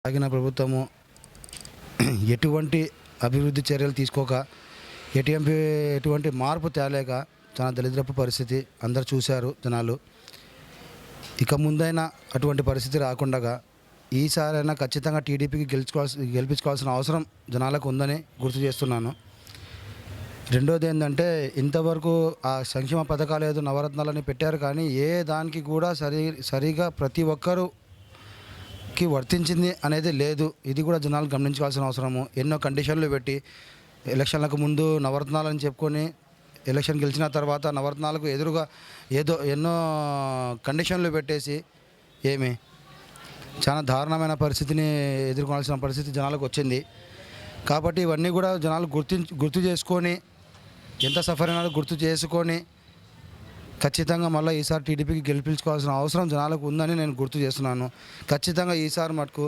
ఆగిన ప్రభుత్వము ఎటువంటి అభివృద్ధి చర్యలు తీసుకోక ఎటువంటి ఎటువంటి మార్పు తేలేక చాలా దరిద్రపు పరిస్థితి అందరు చూశారు జనాలు. ఇక ముందైనా అటువంటి పరిస్థితి రాకుండా ఈసారైనా ఖచ్చితంగా టీడీపీకి గెలిపించుకోవాల్సిన అవసరం జనాలకు ఉందని గుర్తు చేస్తున్నాను. రెండోది ఏంటంటే, ఇంతవరకు ఆ సంక్షేమ పథకాలు ఏదో నవరత్నాలని పెట్టారు, కానీ ఏ దానికి కూడా సరిగా ప్రతి ఒక్కరుకి వర్తించింది అనేది లేదు. ఇది కూడా జనాలు గమనించాల్సిన అవసరము. ఎన్నో కండిషన్లు పెట్టి ఎలక్షన్లకు ముందు నవరత్నాలని చెప్పుకొని ఎలక్షన్ గెలిచిన తర్వాత నవరత్నాలకు ఎదురుగా ఎన్నో కండిషన్లు పెట్టేసి చాలా దారుణమైన పరిస్థితిని ఎదుర్కోవాల్సిన పరిస్థితి జనాలకు వచ్చింది. కాబట్టి ఇవన్నీ కూడా జనాలు గుర్తు చేసుకొని, ఎంత సఫర్ అయినా గుర్తు చేసుకొని ఖచ్చితంగా మళ్ళీ ఈసారి టీడీపీకి గెలిపించుకోవాల్సిన అవసరం జనాలకు ఉందని నేను గుర్తు చేస్తున్నాను. ఖచ్చితంగా ఈసారి మటుకు